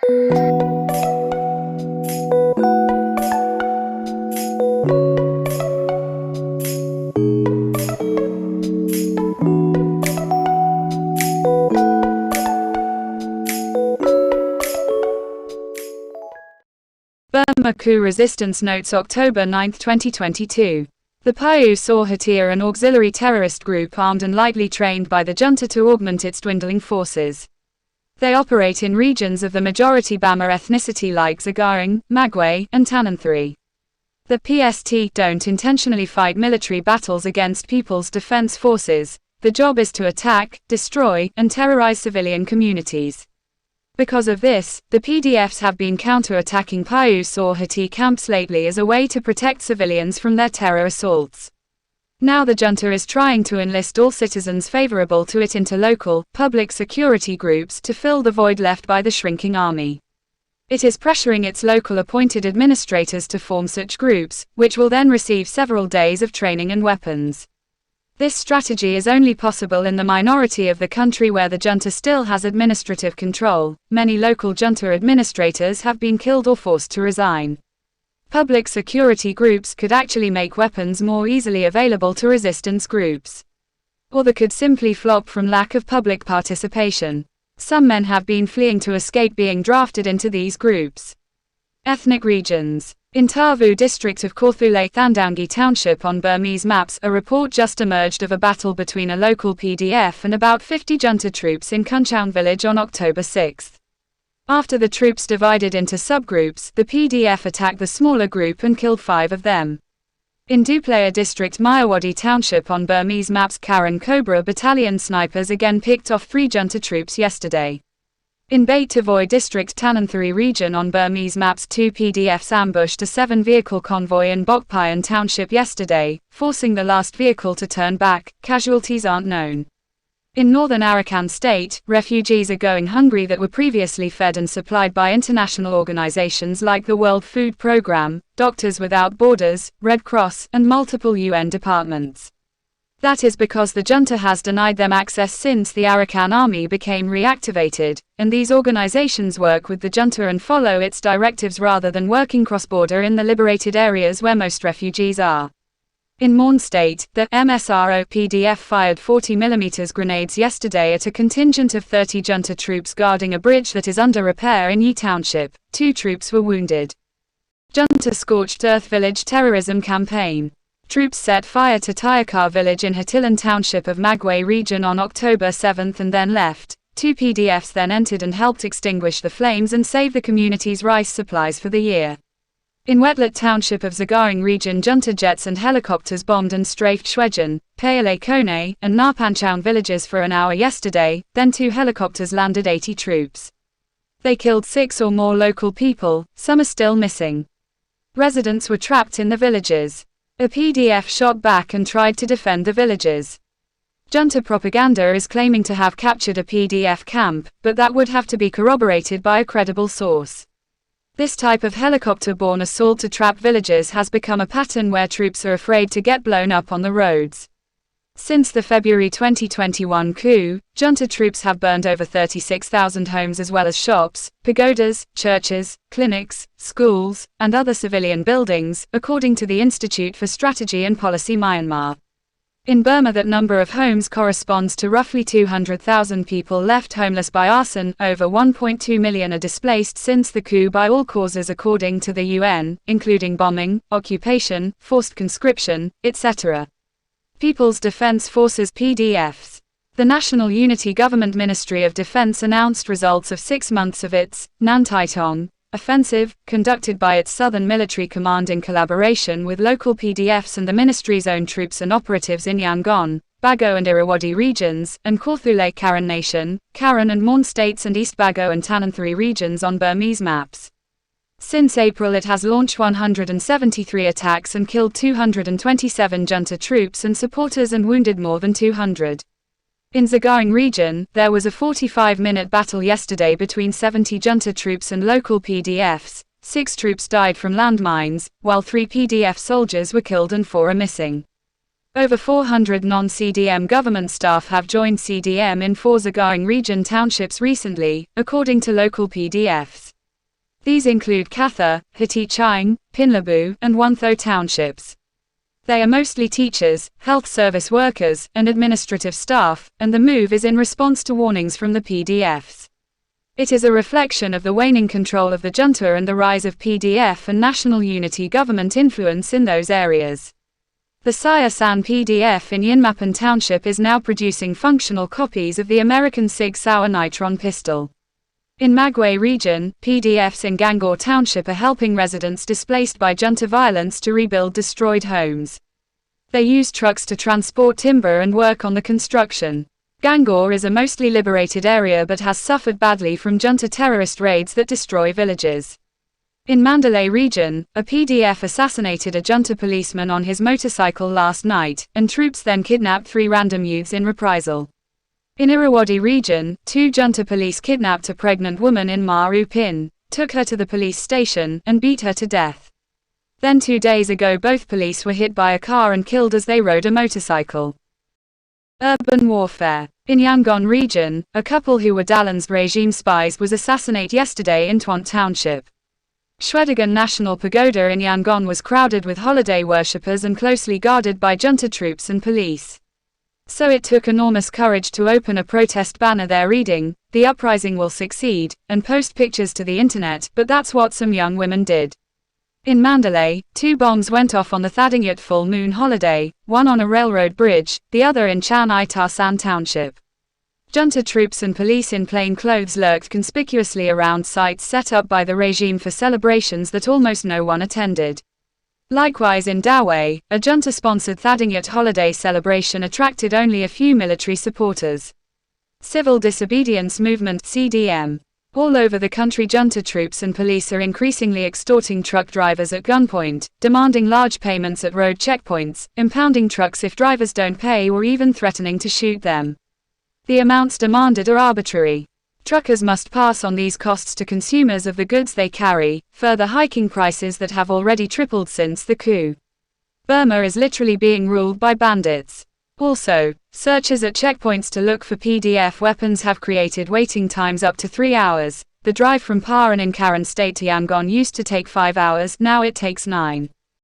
Burma coup resistance notes October 9, 2022. The Pyu Saw Htee are an auxiliary terrorist group armed and lightly trained by the junta to augment its dwindling forces. They operate in regions of the majority Bamah ethnicity like Sagaing, Magway, and Tanintharyi. The PST don't intentionally fight military battles against People's Defense Forces. The job is to attack, destroy, and terrorize civilian communities. Because of this, the PDFs have been counter-attacking Pyu Saw Htee camps lately as a way to protect civilians from their terror assaults. Now the junta is trying to enlist all citizens favorable to it into local, public security groups to fill the void left by the shrinking army. It is pressuring its local appointed administrators to form such groups, which will then receive several days of training and weapons. This strategy is only possible in the minority of the country where the junta still has administrative control. Many local junta administrators have been killed or forced to resign. Public security groups could actually make weapons more easily available to resistance groups. Or they could simply flop from lack of public participation. Some men have been fleeing to escape being drafted into these groups. Ethnic regions. In Tavu district of Tanintharyi township on Burmese maps, a report just emerged of a battle between a local PDF and about 50 junta troops in Kunchaung village on October 6. After the troops divided into subgroups, the PDF attacked the smaller group and killed 5 of them. In Duplaya district Mayawadi township on Burmese maps, Karen Cobra battalion snipers again picked off 3 junta troops yesterday. In Bait Tavoy district Tanintharyi region on Burmese maps, 2 PDFs ambushed a 7-vehicle convoy in Bokpayan township yesterday, forcing the last vehicle to turn back. Casualties aren't known. In northern Arakan state, refugees are going hungry that were previously fed and supplied by international organizations like the World Food Programme, Doctors Without Borders, Red Cross, and multiple UN departments. That is because the junta has denied them access since the Arakan army became reactivated, and these organizations work with the junta and follow its directives rather than working cross-border in the liberated areas where most refugees are. In Morn State, the MSRO PDF fired 40mm grenades yesterday at a contingent of 30 junta troops guarding a bridge that is under repair in Yi Township. 2 troops were wounded. Junta Scorched Earth Village Terrorism Campaign. Troops set fire to Tayakar village in Hatilan Township of Magway region on October 7 and then left. 2 PDFs then entered and helped extinguish the flames and save the community's rice supplies for the year. In Wetlet Township of Sagaing region, junta jets and helicopters bombed and strafed Shwejan, Payale Kone, and Napanchaung villages for an hour yesterday, then 2 helicopters landed 80 troops. They killed 6 or more local people, some are still missing. Residents were trapped in the villages. A PDF shot back and tried to defend the villages. Junta propaganda is claiming to have captured a PDF camp, but that would have to be corroborated by a credible source. This type of helicopter-borne assault to trap villagers has become a pattern where troops are afraid to get blown up on the roads. Since the February 2021 coup, junta troops have burned over 36,000 homes as well as shops, pagodas, churches, clinics, schools, and other civilian buildings, according to the Institute for Strategy and Policy Myanmar. In Burma, that number of homes corresponds to roughly 200,000 people left homeless by arson. Over 1.2 million are displaced since the coup by all causes according to the UN, including bombing, occupation, forced conscription, etc. People's Defense Forces PDFs. The National Unity Government Ministry of Defense announced results of 6 months of its Nantaitong offensive, conducted by its Southern Military Command in collaboration with local PDFs and the ministry's own troops and operatives in Yangon, Bago and Irrawaddy regions, and Korthule Karen Nation, Karen and Morn states and East Bago and Tanintharyi regions on Burmese maps. Since April it has launched 173 attacks and killed 227 junta troops and supporters and wounded more than 200. In Sagaing region, there was a 45-minute battle yesterday between 70 junta troops and local PDFs. 6 troops died from landmines, while 3 PDF soldiers were killed and 4 are missing. Over 400 non-CDM government staff have joined CDM in 4 Sagaing region townships recently, according to local PDFs. These include Katha, Htee Chaing, Pinlabu, and Wantho townships. They are mostly teachers, health service workers, and administrative staff, and the move is in response to warnings from the PDFs. It is a reflection of the waning control of the junta and the rise of PDF and national unity government influence in those areas. The Saya San PDF in Yinmapan Township is now producing functional copies of the American Sig Sauer nitron pistol. In Magway region, PDFs in Gangor Township are helping residents displaced by junta violence to rebuild destroyed homes. They use trucks to transport timber and work on the construction. Gangor is a mostly liberated area but has suffered badly from junta terrorist raids that destroy villages. In Mandalay region, a PDF assassinated a junta policeman on his motorcycle last night, and troops then kidnapped 3 random youths in reprisal. In Irrawaddy region, 2 junta police kidnapped a pregnant woman in Ma Upin, took her to the police station, and beat her to death. Then 2 days ago both police were hit by a car and killed as they rode a motorcycle. Urban warfare. In Yangon region, a couple who were Dalan's regime spies was assassinated yesterday in Twant Township. Shwedagon National Pagoda in Yangon was crowded with holiday worshippers and closely guarded by junta troops and police. So it took enormous courage to open a protest banner there reading, "The uprising will succeed," and post pictures to the internet, but that's what some young women did. In Mandalay, 2 bombs went off on the Thadingyat full moon holiday, one on a railroad bridge, the other in Chan Itar San Township. Junta troops and police in plain clothes lurked conspicuously around sites set up by the regime for celebrations that almost no one attended. Likewise in Dawei, a junta-sponsored Thadingyat holiday celebration attracted only a few military supporters. Civil Disobedience Movement (CDM). All over the country junta troops and police are increasingly extorting truck drivers at gunpoint, demanding large payments at road checkpoints, impounding trucks if drivers don't pay or even threatening to shoot them. The amounts demanded are arbitrary. Truckers must pass on these costs to consumers of the goods they carry, further hiking prices that have already tripled since the coup. Burma is literally being ruled by bandits. Also, searches at checkpoints to look for PDF weapons have created waiting times up to 3 hours. The drive from Paran in Karen State to Yangon used to take 5 hours, now it takes 9.